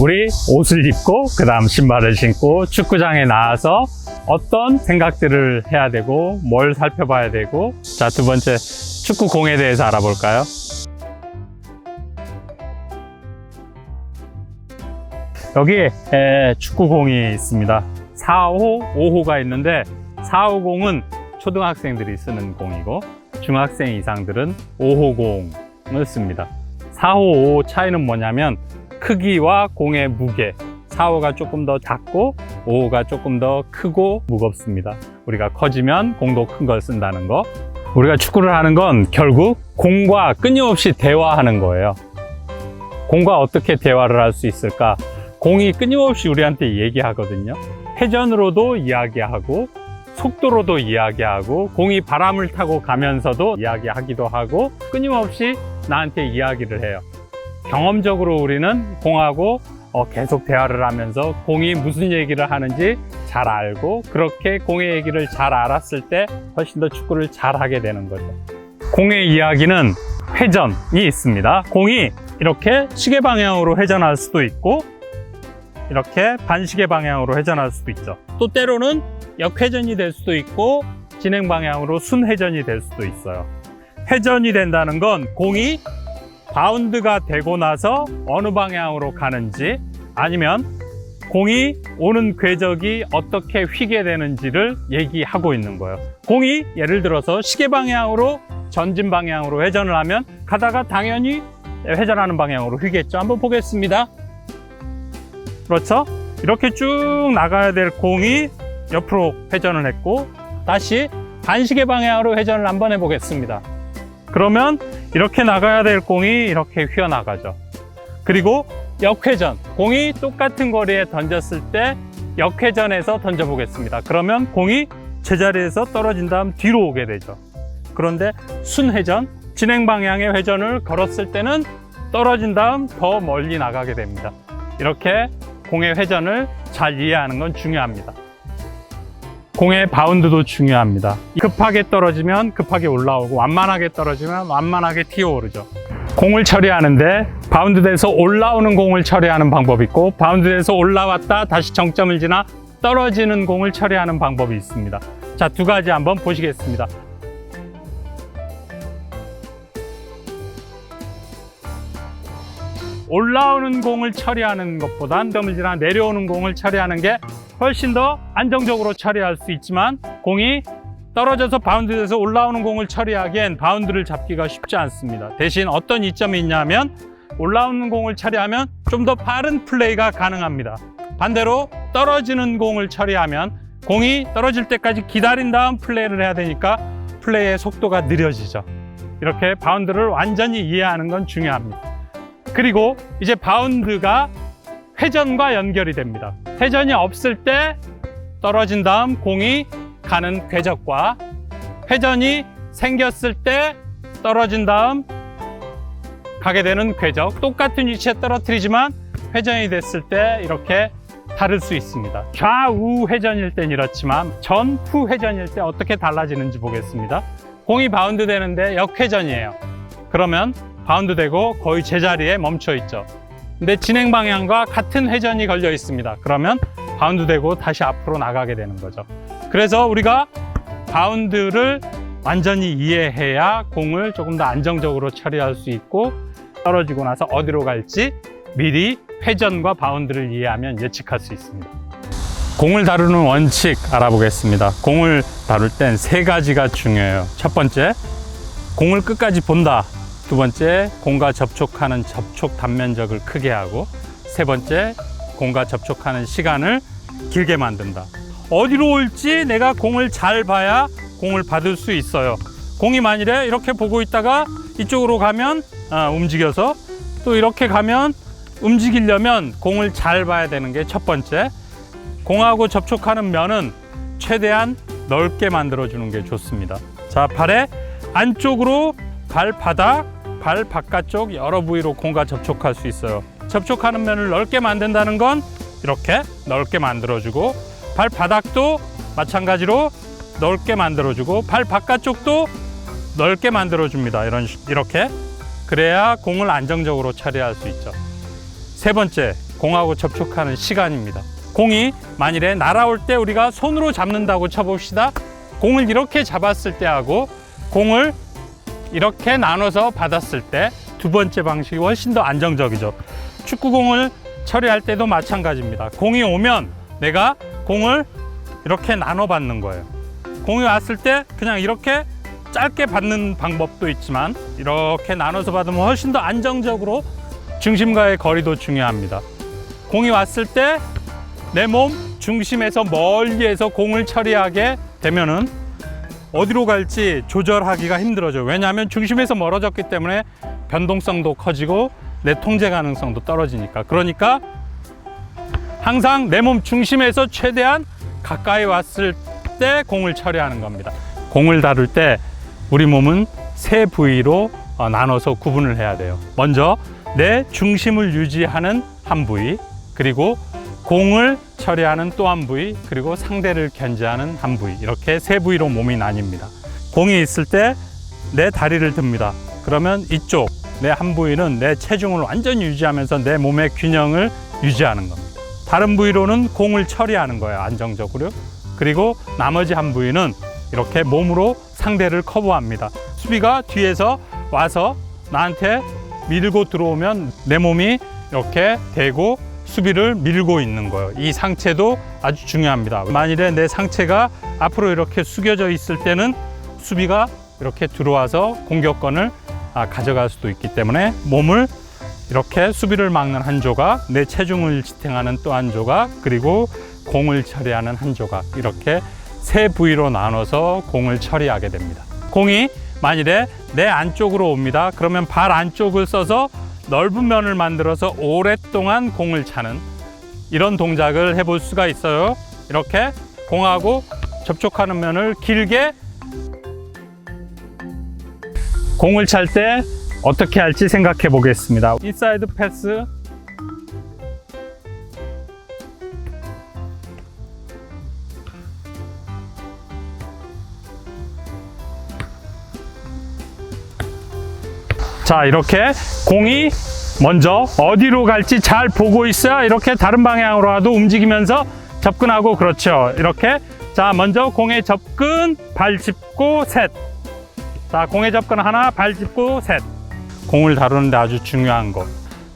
우리 옷을 입고 그 다음 신발을 신고 축구장에 나와서 어떤 생각들을 해야 되고 뭘 살펴봐야 되고, 자, 두 번째 축구공에 대해서 알아볼까요? 여기에 축구공이 있습니다. 4호, 5호가 있는데 4호공은 초등학생들이 쓰는 공이고 중학생 이상들은 5호 공을 씁니다. 4호, 5호 차이는 뭐냐면 크기와 공의 무게, 4호가 조금 더 작고 5호가 조금 더 크고 무겁습니다. 우리가 커지면 공도 큰 걸 쓴다는 거. 우리가 축구를 하는 건 결국 공과 끊임없이 대화하는 거예요. 공과 어떻게 대화를 할 수 있을까? 공이 끊임없이 우리한테 얘기하거든요. 회전으로도 이야기하고 속도로도 이야기하고 공이 바람을 타고 가면서도 이야기하기도 하고 끊임없이 나한테 이야기를 해요. 경험적으로 우리는 공하고 계속 대화를 하면서 공이 무슨 얘기를 하는지 잘 알고, 그렇게 공의 얘기를 잘 알았을 때 훨씬 더 축구를 잘 하게 되는 거죠. 공의 이야기는 회전이 있습니다. 공이 이렇게 시계 방향으로 회전할 수도 있고 이렇게 반시계 방향으로 회전할 수도 있죠. 또 때로는 역회전이 될 수도 있고 진행 방향으로 순회전이 될 수도 있어요. 회전이 된다는 건 공이 바운드가 되고 나서 어느 방향으로 가는지, 아니면 공이 오는 궤적이 어떻게 휘게 되는지를 얘기하고 있는 거예요. 공이 예를 들어서 시계 방향으로 전진 방향으로 회전을 하면 가다가 당연히 회전하는 방향으로 휘겠죠. 한번 보겠습니다. 그렇죠? 이렇게 쭉 나가야 될 공이 옆으로 회전을 했고 다시 반시계 방향으로 회전을 한번 해보겠습니다. 그러면 이렇게 나가야 될 공이 이렇게 휘어나가죠. 그리고 역회전, 공이 똑같은 거리에 던졌을 때 역회전해서 던져보겠습니다. 그러면 공이 제자리에서 떨어진 다음 뒤로 오게 되죠. 그런데 순회전, 진행 방향의 회전을 걸었을 때는 떨어진 다음 더 멀리 나가게 됩니다. 이렇게 공의 회전을 잘 이해하는 건 중요합니다. 공의 바운드도 중요합니다. 급하게 떨어지면 급하게 올라오고 완만하게 떨어지면 완만하게 튀어오르죠. 공을 처리하는데 바운드 돼서 올라오는 공을 처리하는 방법이 있고 바운드 돼서 올라왔다 다시 정점을 지나 떨어지는 공을 처리하는 방법이 있습니다. 자, 두 가지 한번 보시겠습니다. 올라오는 공을 처리하는 것보다 점을 지나 내려오는 공을 처리하는 게 훨씬 더 안정적으로 처리할 수 있지만, 공이 떨어져서 바운드 돼서 올라오는 공을 처리하기엔 바운드를 잡기가 쉽지 않습니다. 대신 어떤 이점이 있냐면 올라오는 공을 처리하면 좀 더 빠른 플레이가 가능합니다. 반대로 떨어지는 공을 처리하면 공이 떨어질 때까지 기다린 다음 플레이를 해야 되니까 플레이의 속도가 느려지죠. 이렇게 바운드를 완전히 이해하는 건 중요합니다. 그리고 이제 바운드가 회전과 연결이 됩니다. 회전이 없을 때 떨어진 다음 공이 가는 궤적과 회전이 생겼을 때 떨어진 다음 가게 되는 궤적, 똑같은 위치에 떨어뜨리지만 회전이 됐을 때 이렇게 다를 수 있습니다. 좌우 회전일 땐 이렇지만 전후 회전일 때 어떻게 달라지는지 보겠습니다. 공이 바운드 되는데 역회전이에요. 그러면 바운드 되고 거의 제자리에 멈춰 있죠. 근데 진행 방향과 같은 회전이 걸려 있습니다. 그러면 바운드 되고 다시 앞으로 나가게 되는 거죠. 그래서 우리가 바운드를 완전히 이해해야 공을 조금 더 안정적으로 처리할 수 있고 떨어지고 나서 어디로 갈지 미리 회전과 바운드를 이해하면 예측할 수 있습니다. 공을 다루는 원칙 알아보겠습니다. 공을 다룰 땐 세 가지가 중요해요. 첫 번째, 공을 끝까지 본다. 두 번째, 공과 접촉하는 접촉 단면적을 크게 하고, 세 번째, 공과 접촉하는 시간을 길게 만든다. 어디로 올지 내가 공을 잘 봐야 공을 받을 수 있어요. 공이 만일에 이렇게 보고 있다가 이쪽으로 가면 움직여서, 또 이렇게 가면 움직이려면 공을 잘 봐야 되는 게 첫 번째. 공하고 접촉하는 면은 최대한 넓게 만들어주는 게 좋습니다. 자, 발의 안쪽으로 발바닥, 발 바깥쪽 여러 부위로 공과 접촉할 수 있어요. 접촉하는 면을 넓게 만든다는 건 이렇게 넓게 만들어주고, 발바닥도 마찬가지로 넓게 만들어주고, 발 바깥쪽도 넓게 만들어줍니다. 이렇게. 그래야 공을 안정적으로 처리할 수 있죠. 세 번째, 공하고 접촉하는 시간입니다. 공이 만일에 날아올 때 우리가 손으로 잡는다고 쳐봅시다. 공을 이렇게 잡았을 때 하고 공을 이렇게 나눠서 받았을 때 두 번째 방식이 훨씬 더 안정적이죠. 축구공을 처리할 때도 마찬가지입니다. 공이 오면 내가 공을 이렇게 나눠 받는 거예요. 공이 왔을 때 그냥 이렇게 짧게 받는 방법도 있지만 이렇게 나눠서 받으면 훨씬 더 안정적으로 중심과의 거리도 중요합니다. 공이 왔을 때 내 몸 중심에서 멀리에서 공을 처리하게 되면은 어디로 갈지 조절하기가 힘들어져요. 왜냐하면 중심에서 멀어졌기 때문에 변동성도 커지고 내 통제 가능성도 떨어지니까. 그러니까 항상 내 몸 중심에서 최대한 가까이 왔을 때 공을 처리하는 겁니다. 공을 다룰 때 우리 몸은 세 부위로 나눠서 구분을 해야 돼요. 먼저 내 중심을 유지하는 한 부위, 그리고 공을 처리하는 또 한 부위, 그리고 상대를 견제하는 한 부위, 이렇게 세 부위로 몸이 나뉩니다. 공이 있을 때 내 다리를 듭니다. 그러면 이쪽 내 한 부위는 내 체중을 완전히 유지하면서 내 몸의 균형을 유지하는 겁니다. 다른 부위로는 공을 처리하는 거예요, 안정적으로. 그리고 나머지 한 부위는 이렇게 몸으로 상대를 커버합니다. 수비가 뒤에서 와서 나한테 밀고 들어오면 내 몸이 이렇게 대고 수비를 밀고 있는 거예요. 이 상체도 아주 중요합니다. 만일에 내 상체가 앞으로 이렇게 숙여져 있을 때는 수비가 이렇게 들어와서 공격권을 가져갈 수도 있기 때문에 몸을 이렇게 수비를 막는 한 조각, 내 체중을 지탱하는 또 한 조각, 그리고 공을 처리하는 한 조각, 이렇게 세 부위로 나눠서 공을 처리하게 됩니다. 공이 만일에 내 안쪽으로 옵니다. 그러면 발 안쪽을 써서 넓은 면을 만들어서 오랫동안 공을 차는 이런 동작을 해볼 수가 있어요. 이렇게 공하고 접촉하는 면을 길게, 공을 찰 때 어떻게 할지 생각해 보겠습니다. 인사이드 패스, 자, 이렇게 공이 먼저 어디로 갈지 잘 보고 있어야 이렇게 다른 방향으로 와도 움직이면서 접근하고, 그렇죠. 이렇게, 자, 먼저 공에 접근, 발 짚고 셋. 자, 공에 접근 하나, 발 짚고 셋. 공을 다루는데 아주 중요한 것,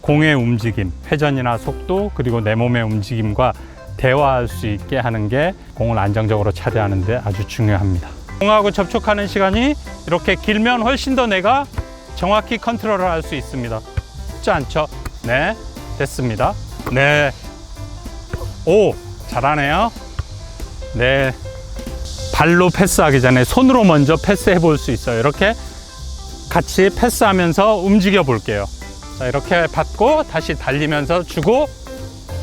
공의 움직임, 회전이나 속도, 그리고 내 몸의 움직임과 대화할 수 있게 하는 게 공을 안정적으로 차지하는 데 아주 중요합니다. 공하고 접촉하는 시간이 이렇게 길면 훨씬 더 내가 정확히 컨트롤을 할 수 있습니다. 쉽지 않죠? 네, 됐습니다. 네, 오, 잘하네요. 네, 발로 패스하기 전에 손으로 먼저 패스해 볼 수 있어요. 이렇게 같이 패스하면서 움직여 볼게요. 자, 이렇게 받고 다시 달리면서 주고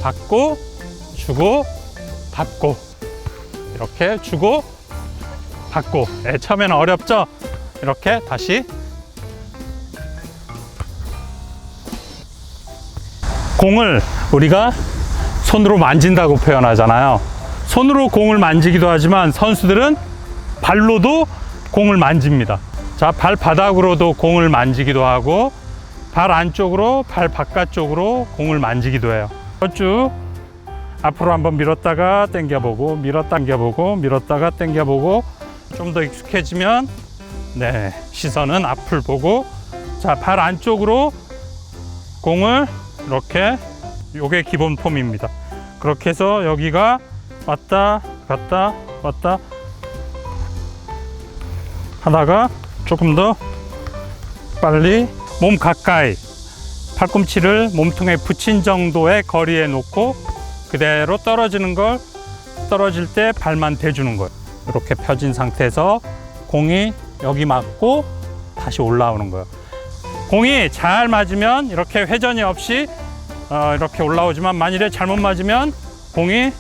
받고 주고 받고, 이렇게 주고 받고. 네, 처음에는 어렵죠? 이렇게 다시. 공을 우리가 손으로 만진다고 표현하잖아요. 손으로 공을 만지기도 하지만 선수들은 발로도 공을 만집니다. 자, 발바닥으로도 공을 만지기도 하고 발 안쪽으로, 발 바깥쪽으로 공을 만지기도 해요. 쭉 앞으로 한번 밀었다가 당겨보고, 밀었다 당겨보고, 밀었다가 당겨보고. 좀 더 익숙해지면, 네, 시선은 앞을 보고, 자, 발 안쪽으로 공을 이렇게, 요게 기본 폼입니다. 그렇게 해서 여기가 왔다 갔다 왔다 하다가 조금 더 빨리 몸 가까이, 팔꿈치를 몸통에 붙인 정도의 거리에 놓고 그대로 떨어지는 걸, 떨어질 때 발만 대주는 거예요. 이렇게 펴진 상태에서 공이 여기 맞고 다시 올라오는 거예요. 공이 잘 맞으면 이렇게 회전이 없이 이렇게 올라오지만, 만일에 잘못 맞으면 공이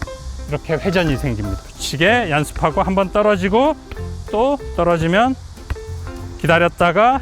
이렇게 회전이 생깁니다. 붙이게 연습하고, 한번 떨어지고 또 떨어지면 기다렸다가